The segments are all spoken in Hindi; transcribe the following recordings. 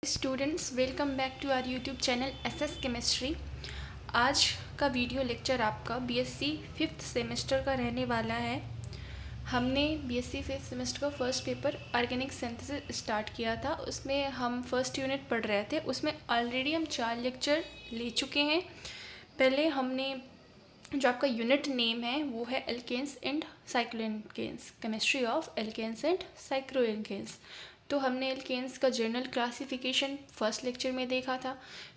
Students, welcome back to our YouTube channel SS chemistry. आज का वीडियो लेक्चर आपका बीएससी फिफ्थ सेमेस्टर का रहने वाला है। हमने बीएससी फिफ्थ सेमेस्टर का first paper organic synthesis start किया था। उसमें हम फर्स्ट यूनिट पढ़ रहे थे। उसमें ऑलरेडी हम 4 लेक्चर ले चुके हैं। पहले हमने जो आपका यूनिट नेम है वो है alkanes and cycloalkanes, chemistry of alkanes and cycloalkanes. तो हमने एल्केन्स का जर्नल क्लासिफिकेशन फर्स्ट लेक्चर में देखा था।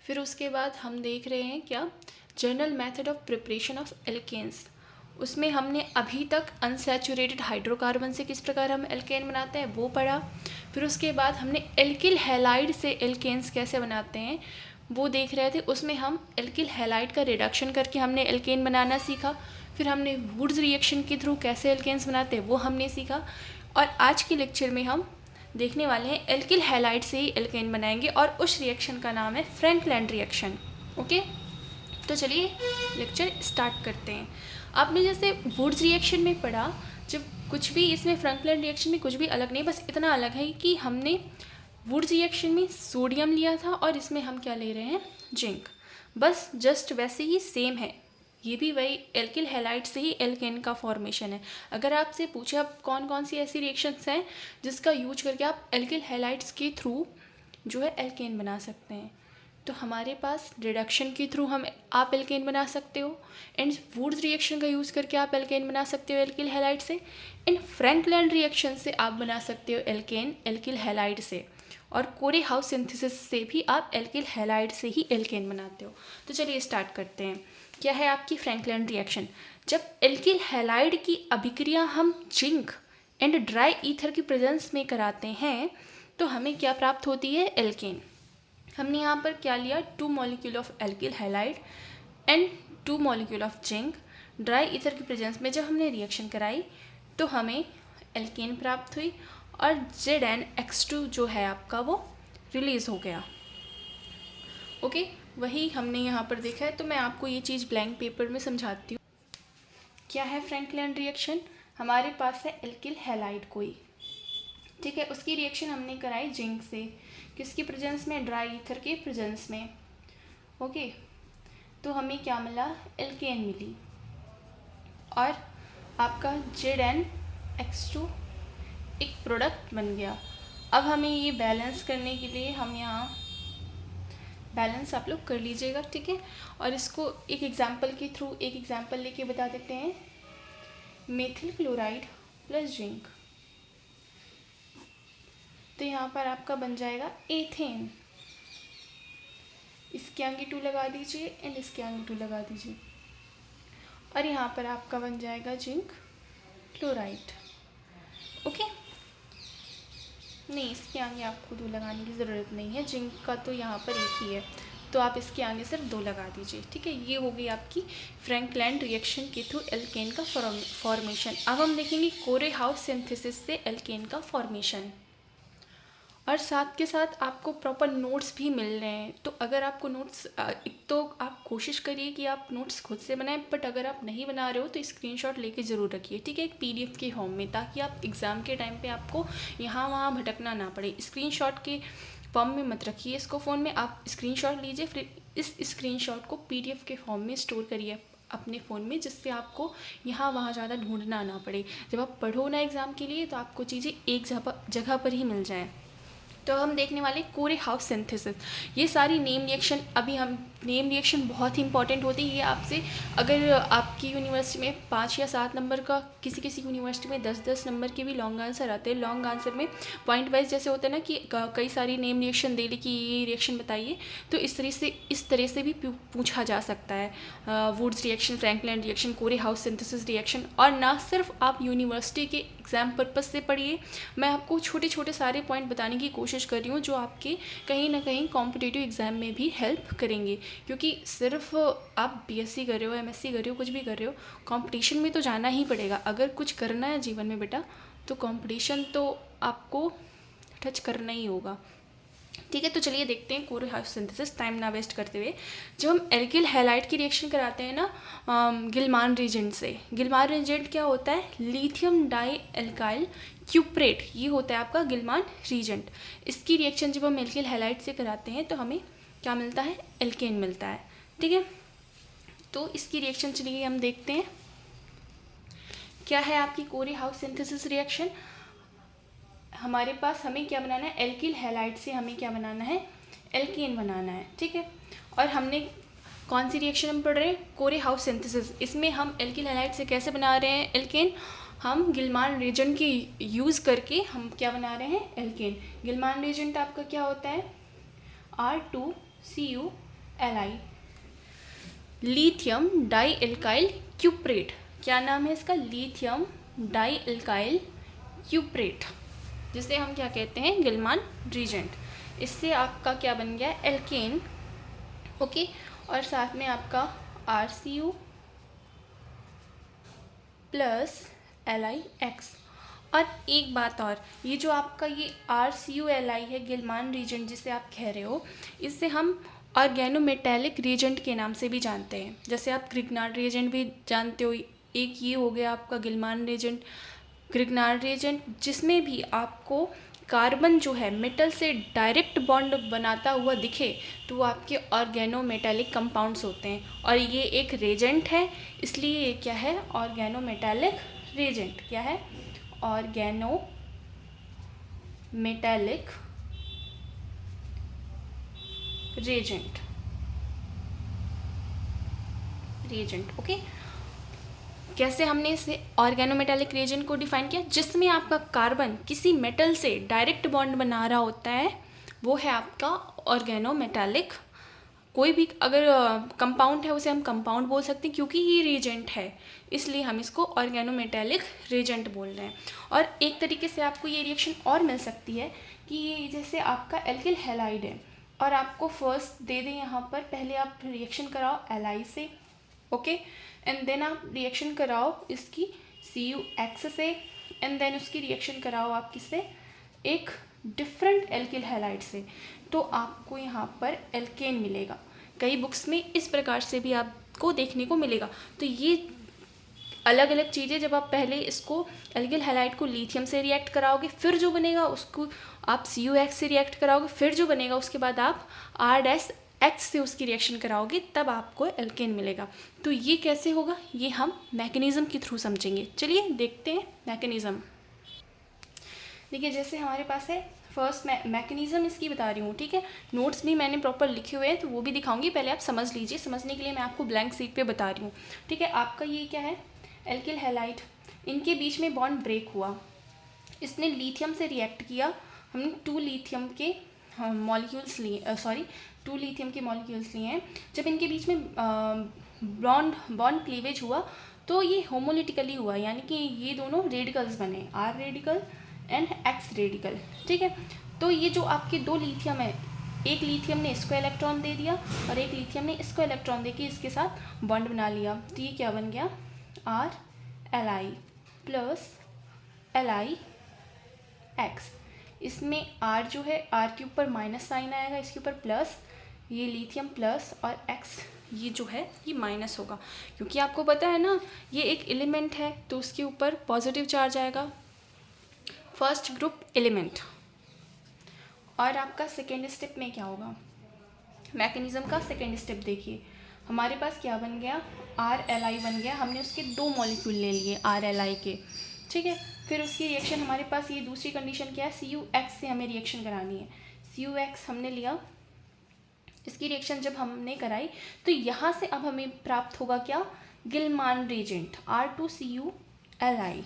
फिर उसके बाद हम देख रहे हैं क्या, general method of preparation of alkanes. उसमें हमने अभी तक अनसैचुरेटेड हाइड्रोकार्बन से किस प्रकार हम एल्केन बनाते हैं वो पढ़ा। फिर उसके बाद हमने एल्किल हैलाइड से एल्केन्स कैसे बनाते हैं वो देख रहे थे। उसमें हम एल्किल हैलाइड का रिडक्शन करके हमने एल्केन बनाना सीखा। फिर हमने वुड्स रिएक्शन के थ्रू कैसे एल्केन्स बनाते हैं वो हमने सीखा। और आज के लेक्चर में हम देखने वाले हैं एल्किल हैलाइड से ही एल्केन बनाएंगे और उस रिएक्शन का नाम है फ्रैंकलैंड रिएक्शन। ओके, तो चलिए लेक्चर स्टार्ट करते हैं। आपने जैसे वुड्स रिएक्शन में पढ़ा, जब कुछ भी इसमें फ्रैंकलैंड रिएक्शन में कुछ भी अलग नहीं, बस इतना अलग है कि हमने वुड्स रिएक्शन में सोडियम लिया था और इसमें हम क्या ले रहे हैं, जिंक। बस जस्ट वैसे ही सेम है, ये भी वही एल्किल हैलाइड से ही एल्केन का फॉर्मेशन है। अगर आपसे पूछे आप कौन कौन सी ऐसी रिएक्शंस हैं जिसका यूज करके आप एल्किल हैलाइड्स के थ्रू जो है एल्केन बना सकते हैं, तो हमारे पास रिडक्शन के थ्रू आप एल्केन बना सकते हो, एंड वुड्स रिएक्शन का यूज़ करके आप एल्केन बना सकते हो एल्किल हैलाइड से, एंड फ्रैंकलैंड रिएक्शन से आप बना सकते हो एल्केन एल्किल हैलाइड से, और कोरे हाउस सिंथेसिस से भी आप एल्किल हैलाइड से ही एल्केन बनाते हो। तो चलिए स्टार्ट करते हैं। क्या है आपकी फ्रैंकलैंड रिएक्शन? जब एल्किल हैलाइड की अभिक्रिया हम जिंक एंड ड्राई ईथर की प्रेजेंस में कराते हैं तो हमें क्या प्राप्त होती है, एल्केन। हमने यहाँ पर क्या लिया, 2 molecule of alkyl halide and 2 molecule of zinc. Dry ether की प्रेजेंस में जब हमने रिएक्शन कराई तो हमें एल्केन प्राप्त हुई और ZnX2 जो है आपका वो रिलीज़ हो गया। ओके, वही हमने यहाँ पर देखा है। तो मैं आपको ये चीज़ ब्लैंक पेपर में समझाती हूँ। क्या है फ्रैंकलैंड रिएक्शन? हमारे पास है एल्किल हैलाइड कोई, ठीक है, उसकी रिएक्शन हमने कराई जिंक से, किसकी प्रेजेंस में, ड्राई ईथर के प्रेजेंस में। ओके, तो हमें क्या मिला, एल्केन मिली, और आपका ZnX2 एक प्रोडक्ट बन गया। अब हमें ये बैलेंस करने के लिए हम यहाँ बैलेंस आप लोग कर लीजिएगा, ठीक है। और इसको एक एग्जांपल के थ्रू, एक एग्जांपल लेके बता देते हैं। मेथिल क्लोराइड प्लस जिंक, तो यहाँ पर आपका बन जाएगा एथेन। इसके आगे 2 लगा दीजिए एंड इसके आगे 2 लगा दीजिए, और यहाँ पर आपका बन जाएगा जिंक क्लोराइड। ओके, नहीं, इसके आगे आपको 2 लगाने की ज़रूरत नहीं है, जिंक का तो यहाँ पर एक ही है, तो आप इसके आगे सिर्फ 2 लगा दीजिए, ठीक है। ये हो गई आपकी फ्रैंकलैंड रिएक्शन के थ्रू एल्केन का फॉर्मेशन। अब हम देखेंगे कोरे हाउस सिंथेसिस से एल्केन का फॉर्मेशन, और साथ के साथ आपको प्रॉपर नोट्स भी मिल रहे हैं। तो अगर आपको नोट्स, एक तो आप कोशिश करिए कि आप नोट्स खुद से बनाएं, बट अगर आप नहीं बना रहे हो तो स्क्रीनशॉट लेके ज़रूर रखिए, ठीक है, एक PDF के फॉर्म में, ताकि आप एग्ज़ाम के टाइम पे आपको यहाँ वहाँ भटकना ना पड़े। स्क्रीनशॉट के फॉर्म में मत रखिए इसको फ़ोन में, आप स्क्रीनशॉट लीजिए, फिर इस स्क्रीनशॉट को PDF के फॉर्म में स्टोर करिए अपने फ़ोन में, जिससे आपको यहाँ वहाँ ज़्यादा ढूंढना ना पड़े। जब आप पढ़ो ना एग्ज़ाम के लिए तो आपको चीज़ें एक जगह पर ही मिल जाएँ। तो हम देखने वाले कोरे हाउस सिंथेसिस। ये सारी नेम रिएक्शन, अभी हम नेम रिएक्शन बहुत ही इंपॉर्टेंट होती है। ये आपसे, अगर आपकी यूनिवर्सिटी में 5 या 7 नंबर का, किसी किसी यूनिवर्सिटी में 10-10 नंबर के भी लॉन्ग आंसर आते हैं। लॉन्ग आंसर में पॉइंट वाइज जैसे होता है ना कि कई सारी नेम रिएक्शन दे ली कि ये रिएक्शन बताइए, तो इस तरह से भी पूछा जा सकता है। वुड्स रिएक्शन, फ्रैंकलैंड रिएक्शन, कोरे हाउस सिंथेसिस रिएक्शन। और ना सिर्फ आप यूनिवर्सिटी के एग्ज़ाम पर्पज़ से पढ़िए, मैं आपको छोटे छोटे सारे पॉइंट बताने की कोशिश कर रही हूँ जो आपके कहीं ना कहीं कॉम्पिटिटिव एग्ज़ाम में भी हेल्प करेंगे। क्योंकि सिर्फ आप BSc कर रहे हो, MSc कर रहे हो, कुछ भी कर रहे हो, कंपटीशन में तो जाना ही पड़ेगा। अगर कुछ करना है जीवन में बेटा, तो कंपटीशन तो आपको टच करना ही होगा। ठीक है, तो चलिए देखते हैं कोर हाउस सिंथेसिस, टाइम ना वेस्ट करते हुए। जब हम एल्किल हैलाइड की रिएक्शन कराते हैं ना गिलमान रिएजेंट से, गिलमान रिएजेंट क्या होता है, लिथियम डाई एल्काइल क्यूप्रेट, ये होता है आपका गिलमान रिएजेंट। इसकी रिएक्शन जब हम एल्किल हैलाइड से कराते हैं तो हमें क्या मिलता है, एल्केन मिलता है। ठीक है, तो इसकी रिएक्शन चलिए हम देखते हैं क्या है आपकी कोर हाउस सिंथेसिस रिएक्शन। हमारे पास हमें क्या बनाना है, एल्किल हैलाइड से हमें क्या बनाना है, एल्केन बनाना है। ठीक है, और हमने कौन सी रिएक्शन हम पढ़ रहे हैं, कोर हाउस सिंथेसिस। इसमें हम एल्किल हैलाइड से कैसे बना रहे हैं एल्केन, हम गिलमान रिएजेंट की यूज़ करके हम क्या बना रहे हैं, एल्केन। गिलमान रिएजेंट आपका क्या होता है, R2CuLi, लिथियम डाई एल्काइल क्यूप्रेट। क्या नाम है इसका, लिथियम डाई एल्काइल क्यूप्रेट, जिसे हम क्या कहते हैं, गिलमान रिएजेंट। इससे आपका क्या बन गया, एल्केन। ओके, और साथ में आपका RCu प्लस LiX। और एक बात और, ये जो आपका ये RCuLi है गिलमान रिएजेंट जिसे आप कह रहे हो, इससे हम ऑर्गेनोमेटेलिक रिएजेंट के नाम से भी जानते हैं। जैसे आप ग्रिग्नार्ड रिएजेंट भी जानते हो, एक ये हो गया आपका गिलमान रिएजेंट, ग्रिग्नार्ड रिएजेंट, जिसमें भी आपको कार्बन जो है मेटल से डायरेक्ट बॉन्ड बनाता हुआ दिखे तो वो आपके ऑर्गेनोमेटेलिक कंपाउंड्स होते हैं। और ये एक रिएजेंट है, इसलिए ये क्या है, ऑर्गेनोमेटेलिक रिएजेंट। क्या है, ऑर्गेनोमेटेलिक रिएजेंट, ओके। कैसे हमने इसे ऑर्गेनोमेटेलिक रिएजेंट को डिफाइन किया, जिसमें आपका कार्बन किसी मेटल से डायरेक्ट बॉन्ड बना रहा होता है, वो है आपका ऑर्गेनोमेटेलिक। कोई भी अगर कंपाउंड है उसे हम कंपाउंड बोल सकते हैं, क्योंकि ये रिएजेंट है इसलिए हम इसको ऑर्गेनोमेटेलिक रिएजेंट बोल रहे हैं। और एक तरीके से आपको ये रिएक्शन और मिल सकती है कि ये जैसे आपका एल्किल हैलाइड है और आपको फर्स्ट दे दें यहाँ पर, पहले आप रिएक्शन कराओ Li से, ओके, एंड देन आप रिएक्शन कराओ इसकी CuX से, एंड देन उसकी रिएक्शन कराओ आप किससे, एक डिफरेंट एल्किल हैलाइड से, तो आपको यहाँ पर एल्केन मिलेगा। कई बुक्स में इस प्रकार से भी आपको देखने को मिलेगा। तो ये अलग अलग चीज़ें, जब आप पहले इसको एल्किल हैलाइड को लिथियम से रिएक्ट कराओगे, फिर जो बनेगा उसको आप CuX से रिएक्ट कराओगे, फिर जो बनेगा उसके बाद आप R-X से उसकी रिएक्शन कराओगे, तब आपको एल्केन मिलेगा। तो ये कैसे होगा, ये हम मैकेनिज़्म के थ्रू समझेंगे। चलिए देखते हैं मैकेनिज़्म। देखिए जैसे हमारे पास है, फर्स्ट मैकेनिज़्म इसकी बता रही हूँ, ठीक है। नोट्स भी मैंने प्रॉपर लिखे हुए हैं तो वो भी दिखाऊंगी, पहले आप समझ लीजिए। समझने के लिए मैं आपको ब्लैंक शीट पे बता रही हूँ, ठीक है। आपका ये क्या है, एल्किल हैलाइड, इनके बीच में बॉन्ड ब्रेक हुआ, इसने लिथियम से रिएक्ट किया, हमने 2 लिथियम के मॉलिक्यूल्स लिए, 2 लिथियम के मॉलिक्यूल्स लिए हैं। जब इनके बीच में बॉन्ड क्लीवेज हुआ तो ये होमोलिटिकली हुआ, यानी कि ये दोनों रेडिकल्स बने, R radical and X radical, ठीक है। तो ये जो आपके 2 लिथियम है, एक लिथियम ने इसको इलेक्ट्रॉन दे दिया और एक लिथियम ने इसको इलेक्ट्रॉन दे के इसके साथ बॉन्ड बना लिया, तो ये क्या बन गया, R-Li प्लस LiX। इसमें R जो है, R के ऊपर माइनस साइन आएगा, इसके ऊपर प्लस, ये लिथियम प्लस और X ये जो है ये माइनस होगा, क्योंकि आपको पता है ना ये एक एलिमेंट है तो उसके ऊपर पॉजिटिव चार्ज आएगा, फर्स्ट ग्रुप एलिमेंट। और आपका सेकेंड स्टेप में क्या होगा, मैकेनिज़्म का सेकेंड स्टेप देखिए, हमारे पास क्या बन गया, R-Li बन गया, हमने उसके 2 मॉलिक्यूल ले लिए R-Li के, ठीक है। फिर उसकी रिएक्शन हमारे पास ये दूसरी कंडीशन क्या है, CuX से हमें रिएक्शन करानी है, CuX हमने लिया, इसकी रिएक्शन जब हमने कराई तो यहाँ से अब हमें प्राप्त होगा क्या, गिलमान रिएजेंट R2CuLi,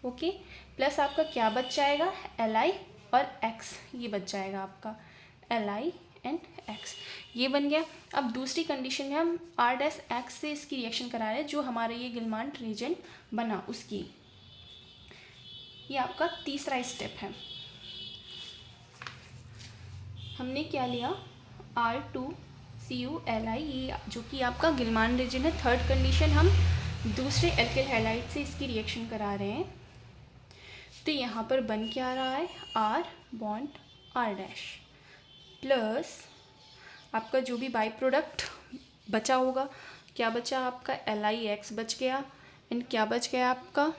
ओके, प्लस आपका क्या बच जाएगा, Li और X, ये बच जाएगा आपका Li एंड X, ये बन गया। अब दूसरी कंडीशन में हम R-X से इसकी रिएक्शन करा रहे हैं, जो हमारा ये गिलमान रिएजेंट बना उसकी, ये आपका तीसरा स्टेप है। हमने क्या लिया, R2CuLi, ये जो कि आपका गिलमान रिएजेंट है। थर्ड कंडीशन, हम दूसरे एल्किल हैलाइड से इसकी रिएक्शन करा रहे हैं, तो यहाँ पर बन क्या रहा है, R bond R dash, plus आपका जो भी बाई प्रोडक्ट बचा होगा, क्या बचा आपका LiX बच गया, एंड क्या बच गया आपका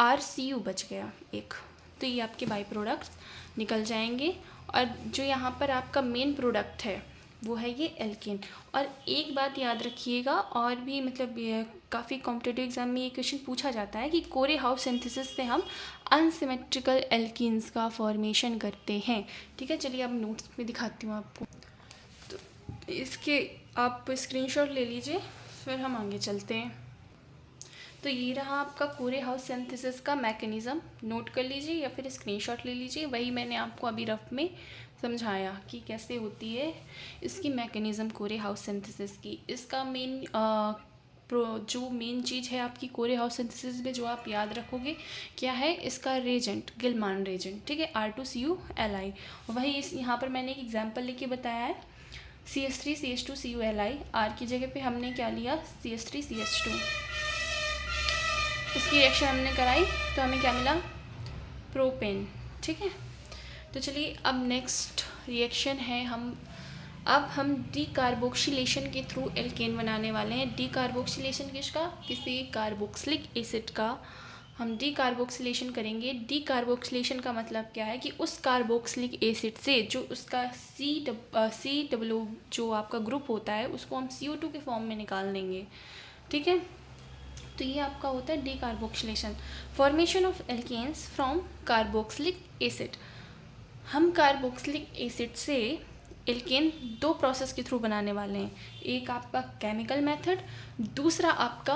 RCU बच गया एक। तो ये आपके बाई प्रोडक्ट्स निकल जाएंगे। और जो यहाँ पर आपका मेन प्रोडक्ट है वो है ये एल्केन। और एक बात याद रखिएगा, और भी मतलब काफ़ी कॉम्पिटिटिव एग्जाम में ये क्वेश्चन पूछा जाता है कि कोरे हाउस सिंथेसिस से हम अनसिमेट्रिकल एल्कीन्स का फॉर्मेशन करते हैं। ठीक है, चलिए अब नोट्स में दिखाती हूँ आपको। तो इसके आप स्क्रीनशॉट ले लीजिए, फिर हम आगे चलते हैं। तो ये रहा आपका कोरे हाउस सिंथेसिस का मैकेनिज़्म, नोट कर लीजिए या फिर स्क्रीनशॉट ले लीजिए। वही मैंने आपको अभी रफ में समझाया कि कैसे होती है इसकी मैकेनिज़्म कोरे हाउस सिंथेसिस की। इसका मेन जो मेन चीज़ है आपकी कोरे हाउस सिंथेसिस में जो आप याद रखोगे क्या है, इसका रेजेंट गिलमान रेजेंट। ठीक है, R2CuLi। वही इस यहाँ पर मैंने एक एग्जाम्पल लेके बताया है, CH3CH2CuLi। R की जगह पे हमने क्या लिया, CH3CH2। इसकी रिएक्शन हमने कराई तो हमें क्या मिला, प्रोपेन। ठीक है, तो चलिए अब नेक्स्ट रिएक्शन है, अब हम डीकार्बोक्सिलेशन के थ्रू एल्केन बनाने वाले हैं। डीकार्बोक्सिलेशन किसका, किसी कार्बोक्सिलिक एसिड का हम डीकार्बोक्सिलेशन करेंगे। डीकार्बोक्सिलेशन का मतलब क्या है कि उस कार्बोक्सिलिक एसिड से जो उसका COO जो आपका ग्रुप होता है उसको हम CO2 के फॉर्म में निकाल देंगे। ठीक है, तो ये आपका होता है decarboxylation, formation of alkanes from carboxylic acid. हम कार्बोक्सिलिक एसिड से एल्केन दो प्रोसेस के थ्रू बनाने वाले हैं, एक आपका केमिकल मेथड, दूसरा आपका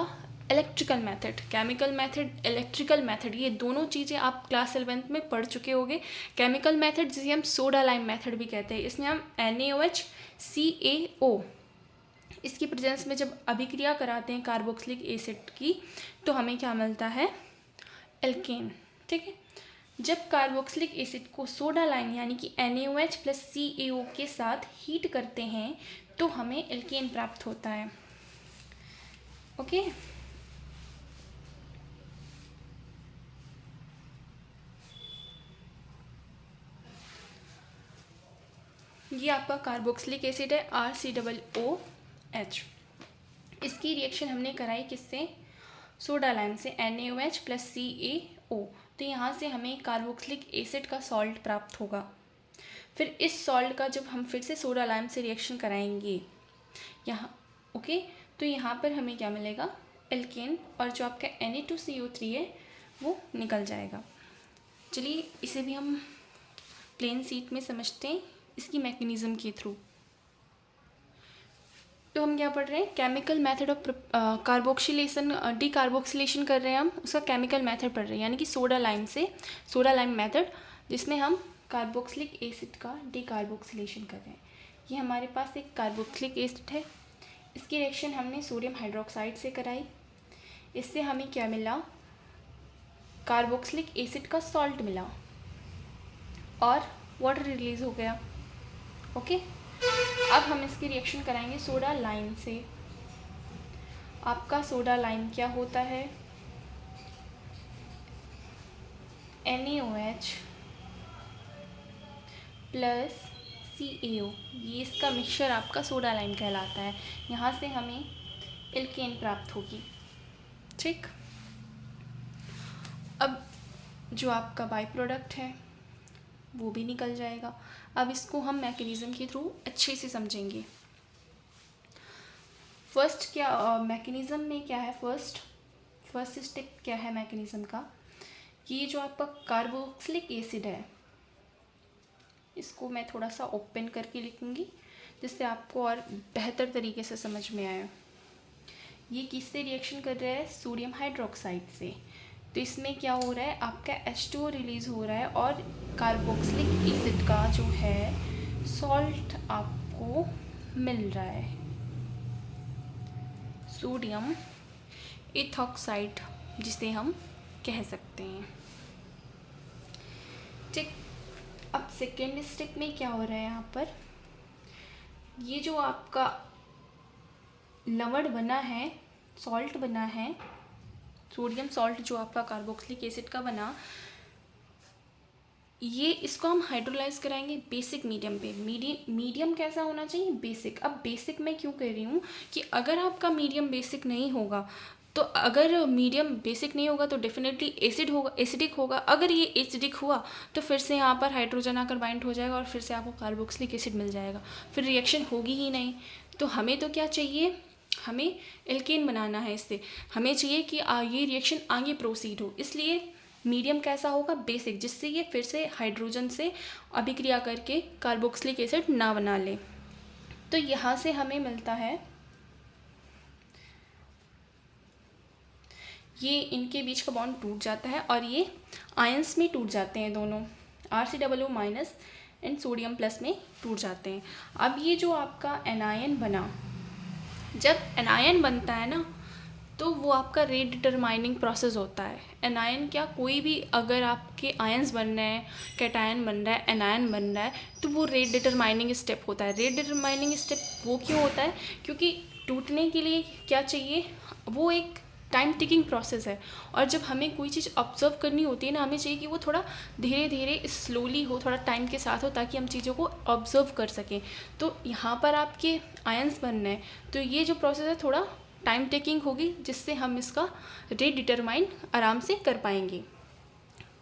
electrical method. Chemical method, electrical method, ये दोनों चीज़ें आप क्लास 11th में पढ़ चुके होंगे। केमिकल मेथड जिसे हम सोडा लाइम मेथड भी कहते हैं, इसमें हम NaOH इसकी प्रेजेंस में जब अभिक्रिया कराते हैं कार्बोक्सिलिक एसिड की तो हमें क्या मिलता है, एल्केन। ठीक है, जब कार्बोक्सिलिक एसिड को सोडा लाइम यानी कि NaOH + CaO के साथ हीट करते हैं तो हमें एल्केन प्राप्त होता है। ओके, ये आपका कार्बोक्सिलिक एसिड है RCOOH। इसकी रिएक्शन हमने कराई किससे, सोडा लाइम से, NaOH + CaO। तो यहाँ से हमें कार्बोक्सिलिक एसिड का सॉल्ट प्राप्त होगा। फिर इस सॉल्ट का जब हम फिर से सोडा लाइम से रिएक्शन कराएंगे यहाँ, ओके, तो यहाँ पर हमें क्या मिलेगा, एल्केन, और जो आपका Na2CO3 है वो निकल जाएगा। चलिए इसे भी हम प्लेन सीट में समझते हैं इसकी मैकेनिज़्म के थ्रू। तो हम क्या पढ़ रहे हैं, chemical method of carboxylation, decarboxylation कर रहे हैं हम, उसका केमिकल मेथड पढ़ रहे हैं, यानी कि सोडा लाइम मेथड, जिसमें हम कार्बोक्सिलिक एसिड का डीकार्बोक्सिलेशन कर रहे हैं। ये हमारे पास एक कार्बोक्सिलिक एसिड है, इसकी रिएक्शन हमने सोडियम हाइड्रोक्साइड से कराई। इससे हमें क्या मिला, कार्बोक्सिलिक एसिड का सॉल्ट मिला और वाटर रिलीज हो गया। ओके, अब हम इसकी रिएक्शन कराएंगे सोडा लाइम से। आपका सोडा लाइम क्या होता है, NaOH + CaO, ये इसका मिक्सचर आपका सोडा लाइम कहलाता है। यहाँ से हमें एल्केन प्राप्त होगी। ठीक, अब जो आपका बाई प्रोडक्ट है वो भी निकल जाएगा। अब इसको हम मैकेनिज़्म के थ्रू अच्छे से समझेंगे। फर्स्ट क्या मैकेनिज़्म में क्या है, फर्स्ट स्टेप क्या है मैकेनिज़्म का, ये जो आपका कार्बोक्सिलिक एसिड है इसको मैं थोड़ा सा ओपन करके लिखूँगी जिससे आपको और बेहतर तरीके से समझ में आए। ये किससे रिएक्शन कर रहा है, सोडियम हाइड्रोक्साइड से। तो इसमें क्या हो रहा है, आपका H2O रिलीज़ हो रहा है और कार्बोक्सिलिक एसिड का जो है सॉल्ट आपको मिल रहा है, सोडियम इथॉक्साइड जिसे हम कह सकते हैं। ठीक, अब सेकेंड स्टेप में क्या हो रहा है, यहाँ पर ये जो आपका लवण बना है, सॉल्ट बना है, सोडियम सॉल्ट जो आपका कार्बोक्सिलिक एसिड का बना, ये इसको हम हाइड्रोलाइज कराएंगे बेसिक मीडियम पे। मीडियम कैसा होना चाहिए? बेसिक। अब बेसिक मैं क्यों कह रही हूँ कि अगर आपका मीडियम बेसिक नहीं होगा, तो अगर मीडियम बेसिक नहीं होगा तो डेफिनेटली एसिड होगा, एसिडिक होगा। अगर ये एसिडिक हुआ तो फिर से यहाँ पर हाइड्रोजन आकर बाइंड हो जाएगा और फिर से आपको कार्बोक्सिलिक एसिड मिल जाएगा, फिर रिएक्शन होगी ही नहीं। तो हमें तो क्या चाहिए? हमें एल्केन बनाना है। इससे हमें चाहिए कि ये रिएक्शन आगे प्रोसीड हो। इसलिए मीडियम कैसा होगा? बेसिक, जिससे ये फिर से हाइड्रोजन से अभिक्रिया करके कार्बोक्सिलिक एसिड ना बना ले। तो यहाँ से हमें मिलता है, ये इनके बीच का बॉन्ड टूट जाता है और ये आयंस में टूट जाते हैं दोनों, RCOO- एंड सोडियम प्लस में टूट जाते हैं। अब ये जो आपका एनायन बना, जब एनायन बनता है ना, तो वो आपका रेट डिटरमाइनिंग प्रोसेस होता है। एनायन क्या, कोई भी अगर आपके आयंस बन रहे हैं, कैटायन बन रहा है, एनायन बन रहा है, तो वो रेट डिटरमाइनिंग स्टेप होता है। रेट डिटरमाइनिंग स्टेप वो क्यों होता है? क्योंकि टूटने के लिए क्या चाहिए? वो एक टाइम टेकिंग प्रोसेस है। और जब हमें कोई चीज़ ऑब्जर्व करनी होती है ना, हमें चाहिए कि वो थोड़ा धीरे धीरे स्लोली हो, थोड़ा टाइम के साथ हो, ताकि हम चीज़ों को ऑब्जर्व कर सकें। तो यहाँ पर आपके आयंस बन रहे हैं, तो ये जो प्रोसेस है थोड़ा टाइम टेकिंग होगी, जिससे हम इसका रेट डिटरमाइन आराम से कर पाएंगे।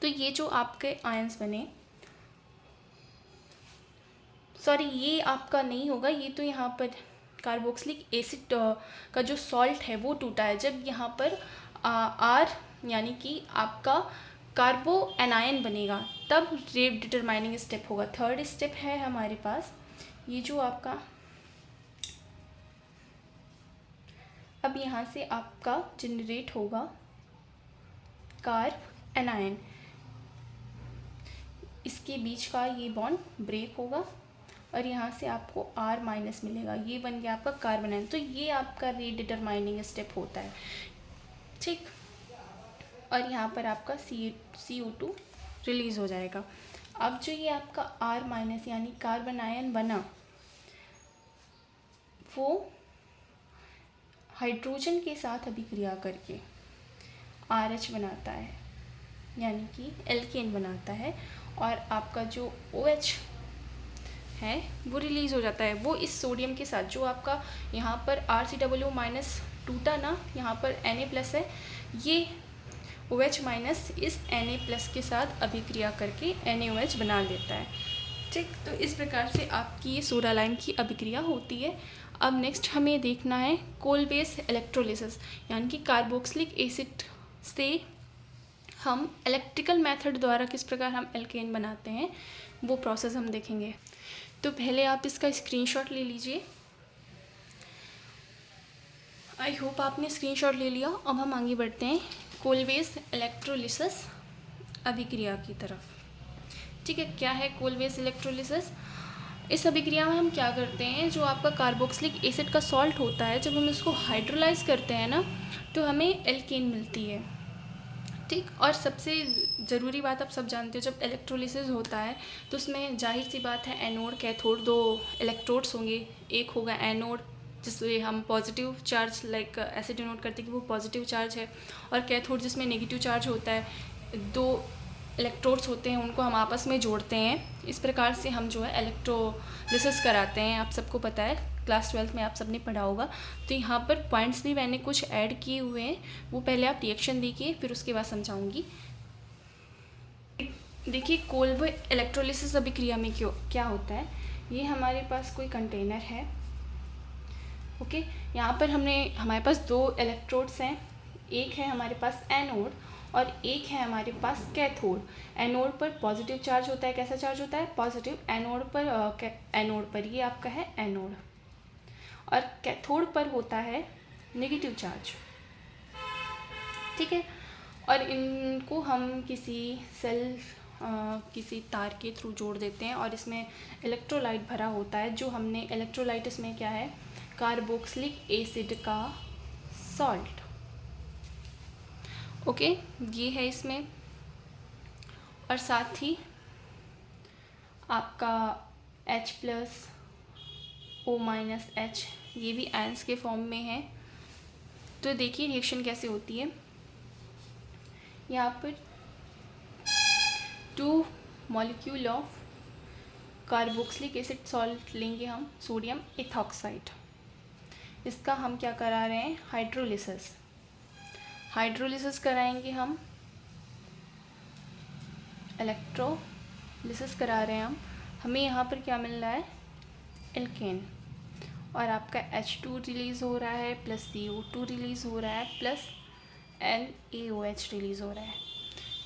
तो ये जो आपके आयंस बने, सॉरी ये आपका नहीं होगा, ये तो यहाँ पर कार्बोक्सिलिक एसिड का जो सॉल्ट है वो टूटा है। जब यहाँ पर आर यानी कि आपका कार्बो एनायन बनेगा, तब रेट डिटरमाइनिंग स्टेप होगा। थर्ड स्टेप है हमारे पास, ये जो आपका, अब यहाँ से आपका जनरेट होगा कार्ब एनायन, इसके बीच का ये बॉन्ड ब्रेक होगा और यहाँ से आपको R- मिलेगा, ये बन गया आपका कार्बन आयन। तो ये आपका रेट डिटरमाइनिंग स्टेप होता है, ठीक। और यहाँ पर आपका CO2 रिलीज़ हो जाएगा। अब जो ये आपका R- यानी कार्बन आयन बना, वो हाइड्रोजन के साथ अभिक्रिया करके RH बनाता है, यानी कि एल्केन बनाता है। और आपका जो OH है वो रिलीज़ हो जाता है। वो इस सोडियम के साथ, जो आपका यहाँ पर RCOO- टूटा ना, यहाँ पर Na+ है, ये OH- इस Na+ के साथ अभिक्रिया करके NaOH बना लेता है, ठीक। तो इस प्रकार से आपकी ये सोडा लाइम की अभिक्रिया होती है। अब नेक्स्ट हमें देखना है कोल-बेस इलेक्ट्रोलिसिस, यानी कि कार्बोक्सिलिक एसिड से हम इलेक्ट्रिकल मेथड द्वारा किस प्रकार हम एल्केन बनाते हैं, वो प्रोसेस हम देखेंगे। तो पहले आप इसका स्क्रीनशॉट ले लीजिए। आई होप आपने स्क्रीनशॉट ले लिया। अब हम आगे बढ़ते हैं कोल-बेस इलेक्ट्रोलिसिस अभिक्रिया की तरफ, ठीक है। क्या है कोल-बेस इलेक्ट्रोलिसिस? इस अभिक्रिया में हम क्या करते हैं, जो आपका कार्बोक्सिलिक एसिड का सॉल्ट होता है, जब हम इसको हाइड्रोलाइज करते हैं ना, तो हमें एल्केन मिलती है, ठीक। और सबसे ज़रूरी बात आप सब जानते हो, जब इलेक्ट्रोलिसिस होता है तो उसमें जाहिर सी बात है एनोड कैथोड दो इलेक्ट्रोड्स होंगे। एक होगा एनोड, जिसमें हम पॉजिटिव चार्ज लाइक ऐसे डिनोट करते हैं कि वो पॉजिटिव चार्ज है, और कैथोड जिसमें नेगेटिव चार्ज होता है। दो इलेक्ट्रोड्स होते हैं, उनको हम आपस में जोड़ते हैं। इस प्रकार से हम जो है इलेक्ट्रोलिसिस कराते हैं। आप सबको पता है, क्लास 12 में आप सबने पढ़ा होगा। तो यहाँ पर पॉइंट्स भी मैंने कुछ ऐड किए हुए हैं, वो पहले आप रिएक्शन देखिए, फिर उसके बाद समझाऊंगी। देखिए कोल्ब इलेक्ट्रोलिसिस अभिक्रिया में क्या होता है। ये हमारे पास कोई कंटेनर है, ओके। यहाँ पर हमारे पास दो इलेक्ट्रोड्स हैं, एक है हमारे पास एनोड और एक है हमारे पास कैथोड। एनोड पर पॉजिटिव चार्ज होता है, कैसा चार्ज होता है? पॉजिटिव। एनोड पर ये आपका है एनोड, और कैथोड पर होता है नेगेटिव चार्ज, ठीक है। और इनको हम किसी तार के थ्रू जोड़ देते हैं, और इसमें इलेक्ट्रोलाइट भरा होता है। जो हमने इलेक्ट्रोलाइट, इसमें क्या है? कार्बोक्सिलिक एसिड का सॉल्ट, ओके, ये है इसमें। और साथ ही आपका H+O-H, ये भी आयंस के फॉर्म में है। तो देखिए रिएक्शन कैसे होती है। यहाँ पर 2 molecule of carboxylic acid salt लेंगे हम, सोडियम इथॉक्साइड। इसका हम क्या करा रहे हैं, हाइड्रोलिसिस कराएंगे हम, इलेक्ट्रोलिसिस करा रहे हैं हम। हमें यहाँ पर क्या मिल रहा है, एल्केन, और आपका H2 रिलीज़ हो रहा है प्लस CO2 रिलीज़ हो रहा है प्लस NaOH रिलीज़ हो रहा है।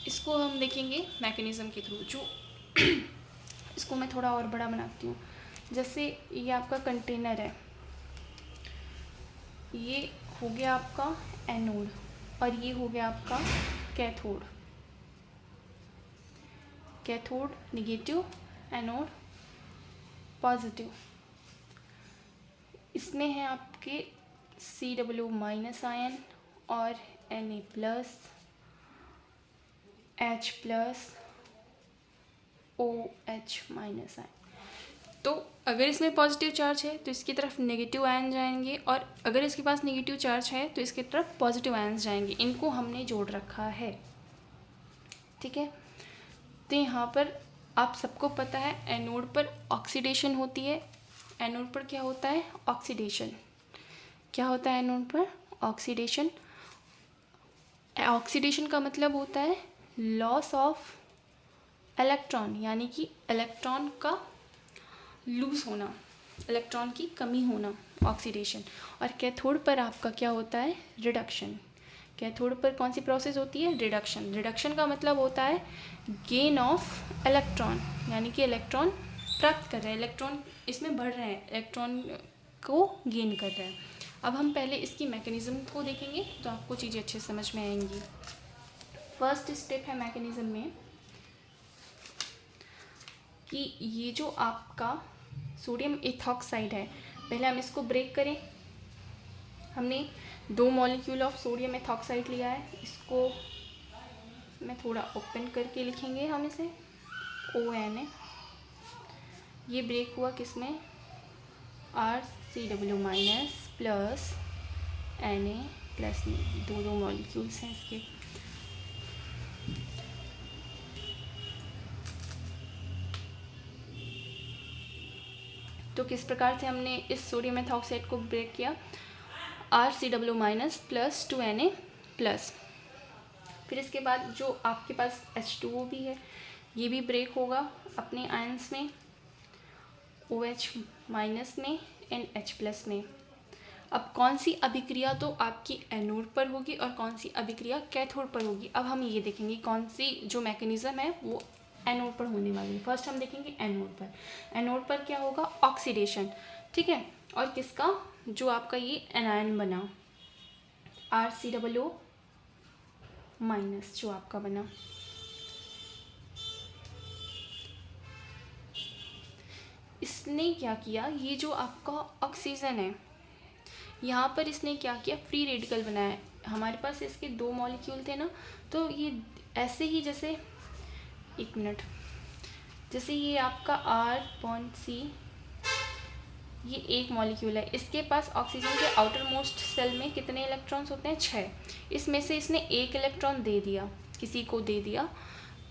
इसको हम देखेंगे मैकेनिज़्म के थ्रू। जो इसको मैं थोड़ा और बड़ा बनाती हूँ। जैसे ये आपका कंटेनर है, ये हो गया आपका एनोड और ये हो गया आपका cathode. Cathode negative, anode positive. इसमें है आपके CW माइनस आयन और Na plus, H plus, OH minus ion. तो अगर इसमें पॉजिटिव चार्ज है तो इसकी तरफ नेगेटिव आयन जाएंगे, और अगर इसके पास नेगेटिव चार्ज है तो इसकी तरफ पॉजिटिव आयन जाएंगे। इनको हमने जोड़ रखा है, ठीक है। तो यहाँ पर आप सबको पता है एनोड पर ऑक्सीडेशन होती है। एनोड पर क्या होता है, ऑक्सीडेशन। क्या होता है एनोड पर, ऑक्सीडेशन। ऑक्सीडेशन का मतलब होता है लॉस ऑफ इलेक्ट्रॉन, यानी कि इलेक्ट्रॉन का लूज होना, इलेक्ट्रॉन की कमी होना, ऑक्सीडेशन। और कैथोड पर आपका क्या होता है, रिडक्शन। कैथोड पर कौन सी प्रोसेस होती है, रिडक्शन। रिडक्शन का मतलब होता है गेन ऑफ इलेक्ट्रॉन, यानी कि इलेक्ट्रॉन प्राप्त कर रहे हैं, इलेक्ट्रॉन इसमें बढ़ रहे हैं, इलेक्ट्रॉन को गेन कर रहे हैं। अब हम पहले इसकी मैकेनिज़्म को देखेंगे तो आपको चीज़ें अच्छे समझ में आएंगी। फर्स्ट स्टेप है मैकेनिज़्म में कि ये जो आपका सोडियम इथॉक्साइड है, पहले हम इसको ब्रेक करें। हमने 2 मॉलिक्यूल ऑफ सोडियम इथॉक्साइड लिया है। इसको मैं थोड़ा ओपन करके लिखेंगे हम इसे, ONA। ये ब्रेक हुआ किसमें, RCW minus plus Na plus में। 2 मॉलिक्यूल्स हैं इसके। तो किस प्रकार से हमने इस सोडियम इथॉक्साइड को ब्रेक किया, RCW minus plus 2Na plus. फिर इसके बाद जो आपके पास H2O भी है, ये भी ब्रेक होगा अपने आयंस में, OH माइनस में एंड H प्लस में। अब कौन सी अभिक्रिया तो आपकी एनोड पर होगी और कौन सी अभिक्रिया कैथोड पर होगी। अब हम ये देखेंगे कौन सी जो मैकेनिज़्म है वो एनोड पर होने वाली है। फर्स्ट हम देखेंगे एनोड पर। एनोड पर क्या होगा, ऑक्सीडेशन, ठीक है। और किसका, जो आपका ये एनायन बना, RCW माइनस जो आपका बना, इसने क्या किया, ये जो आपका ऑक्सीजन है यहाँ पर इसने क्या किया, फ्री रेडिकल बनाया। हमारे पास इसके 2 मॉलिक्यूल थे ना, तो ये ऐसे ही जैसे, एक मिनट, जैसे ये आपका R/C, ये एक मॉलिक्यूल है। इसके पास ऑक्सीजन के आउटर मोस्ट सेल में कितने इलेक्ट्रॉन्स होते हैं, 6। इसमें से इसने 1 इलेक्ट्रॉन दे दिया, किसी को दे दिया,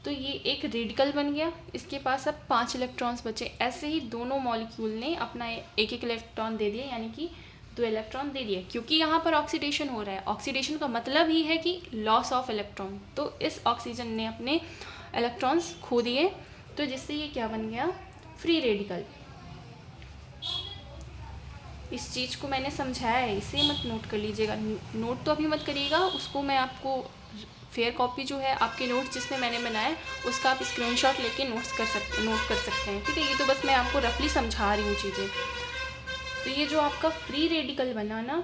तो ये एक रेडिकल बन गया। इसके पास अब 5 इलेक्ट्रॉन्स बचे। ऐसे ही दोनों मॉलिक्यूल ने अपना एक इलेक्ट्रॉन दे दिया, यानी कि 2 इलेक्ट्रॉन दे दिए। क्योंकि यहाँ पर ऑक्सीडेशन हो रहा है, ऑक्सीडेशन का मतलब ही है कि लॉस ऑफ इलेक्ट्रॉन। तो इस ऑक्सीजन ने अपने इलेक्ट्रॉन्स खो दिए, तो जिससे ये क्या बन गया, फ्री रेडिकल। इस चीज़ को मैंने समझाया है, इसे मत नोट कर लीजिएगा। नोट तो अभी मत करिएगा, उसको मैं आपको फेयर कॉपी जो है आपके नोट्स जिसमें मैंने बनाया उसका आप स्क्रीनशॉट लेके नोट कर सकते हैं, ठीक है। ये तो बस मैं आपको रफली समझा रही हूँ चीज़ें। तो ये जो आपका फ्री रेडिकल बना ना,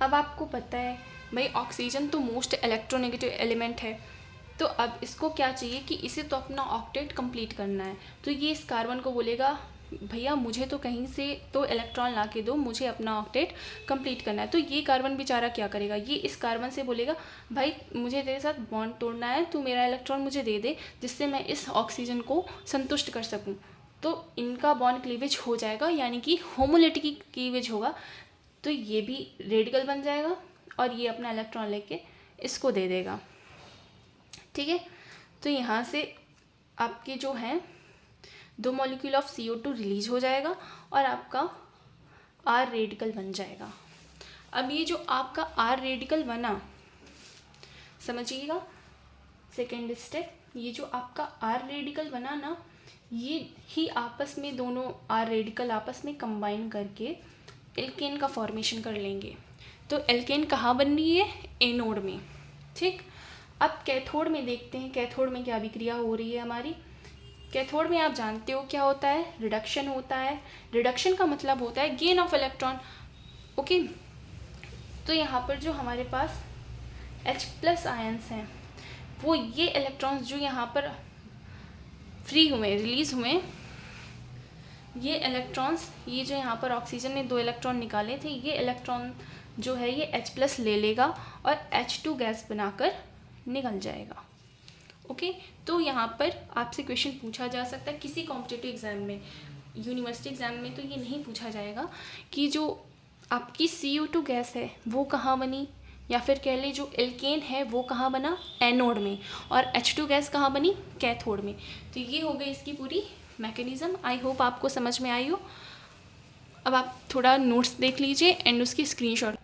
अब आपको पता है भाई ऑक्सीजन तो मोस्ट इलेक्ट्रोनेगेटिव एलिमेंट है, तो अब इसको क्या चाहिए कि इसे तो अपना ऑक्टेट कंप्लीट करना है। तो ये इस कार्बन को बोलेगा भैया मुझे तो कहीं से तो इलेक्ट्रॉन ला के दो, मुझे अपना ऑक्टेट कंप्लीट करना है। तो ये कार्बन बेचारा क्या करेगा, ये इस कार्बन से बोलेगा भाई मुझे तेरे साथ बॉन्ड तोड़ना है, तू मेरा इलेक्ट्रॉन मुझे दे दे जिससे मैं इस ऑक्सीजन को संतुष्ट कर सकूँ। तो इनका बॉन्ड क्लीवेज हो जाएगा, यानी कि होमोलिटिक क्लीवेज होगा। तो ये भी रेडिकल बन जाएगा और ये अपना इलेक्ट्रॉन लेके इसको दे देगा, ठीक है। तो यहाँ से आपके जो हैं 2 मॉलिक्यूल ऑफ CO2 रिलीज हो जाएगा और आपका R रेडिकल बन जाएगा। अब ये जो आपका R रेडिकल बना, समझिएगा सेकेंड स्टेप, ये जो आपका R रेडिकल बना ना, ये ही आपस में दोनों R रेडिकल आपस में कंबाइन करके एल्केन का फॉर्मेशन कर लेंगे। तो एल्केन कहाँ बन रही है? एनोड में। ठीक, अब कैथोड में देखते हैं कैथोड में क्या अभिक्रिया हो रही है हमारी। कैथोड में आप जानते हो क्या होता है? रिडक्शन होता है। रिडक्शन का मतलब होता है गेन ऑफ इलेक्ट्रॉन। ओके, तो यहाँ पर जो हमारे पास H+ आयंस हैं, वो ये इलेक्ट्रॉन्स जो यहाँ पर फ्री हुए, रिलीज़ हुए, ये इलेक्ट्रॉन्स, ये जो यहाँ पर ऑक्सीजन ने 2 इलेक्ट्रॉन निकाले थे, ये इलेक्ट्रॉन जो है ये H+ ले लेगा और H2 गैस बनाकर निकल जाएगा। ओके, तो यहाँ पर आपसे क्वेश्चन पूछा जा सकता है किसी कॉम्पिटिटिव एग्जाम में, यूनिवर्सिटी एग्जाम में तो ये नहीं पूछा जाएगा कि जो आपकी CO2 गैस है वो कहाँ बनी, या फिर कह लें जो एल्केन है वो कहाँ बना? एनोड में, और H2 गैस कहाँ बनी? कैथोड में। तो ये हो गई इसकी पूरी मैकेनिज़्म। आई होप आपको समझ में आई हो। अब आप थोड़ा नोट्स देख लीजिए एंड उसकी स्क्रीनशॉट।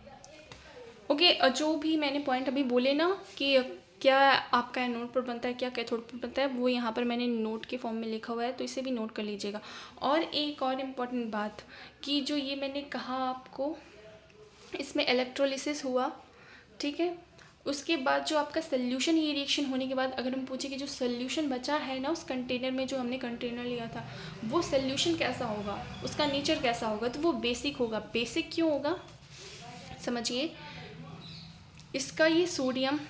ओके, जो भी मैंने पॉइंट अभी बोले ना कि क्या आपका एनोड पर बनता है, क्या कैथोड पर बनता है, वो यहाँ पर मैंने नोट के फॉर्म में लिखा हुआ है, तो इसे भी नोट कर लीजिएगा। और एक और इम्पॉर्टेंट बात कि जो ये मैंने कहा आपको, इसमें इलेक्ट्रोलिसिस हुआ, ठीक है, उसके बाद जो आपका सोल्यूशन, ये रिएक्शन होने के बाद अगर हम पूछे कि जो सोल्यूशन बचा है ना उस कंटेनर में, जो हमने कंटेनर लिया था, वो सोल्यूशन कैसा होगा, उसका नेचर कैसा होगा, तो वो बेसिक होगा। बेसिक क्यों होगा? समझिए, इसका ये सोडियम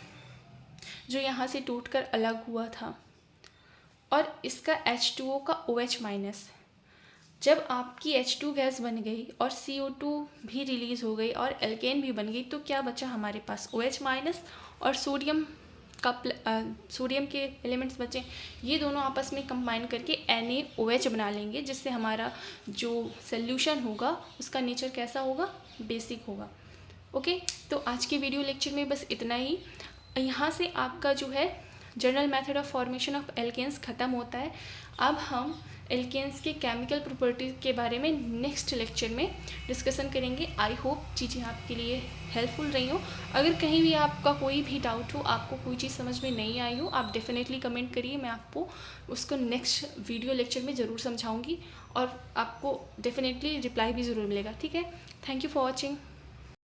जो यहाँ से टूटकर अलग हुआ था और इसका H2O का OH-, जब आपकी H2 गैस बन गई और CO2 भी रिलीज़ हो गई और एल्केन भी बन गई, तो क्या बचा हमारे पास? OH- और सोडियम के एलिमेंट्स बचे। ये दोनों आपस में कंबाइन करके NaOH बना लेंगे, जिससे हमारा जो सोल्यूशन होगा उसका नेचर कैसा होगा? बेसिक होगा। ओके, तो आज के वीडियो लेक्चर में बस इतना ही। यहाँ से आपका जो है general method of formation of alkanes ख़त्म होता है। अब हम एल्केन्स के केमिकल प्रॉपर्टीज़ के बारे में नेक्स्ट लेक्चर में डिस्कशन करेंगे। आई होप चीज़ें आपके लिए हेल्पफुल रही हो। अगर कहीं भी आपका कोई भी डाउट हो, आपको कोई चीज़ समझ में नहीं आई हो, आप डेफिनेटली कमेंट करिए, मैं आपको उसको नेक्स्ट वीडियो लेक्चर में ज़रूर समझाऊँगी और आपको डेफिनेटली रिप्लाई भी ज़रूर मिलेगा। ठीक है, थैंक यू फॉर वॉचिंग।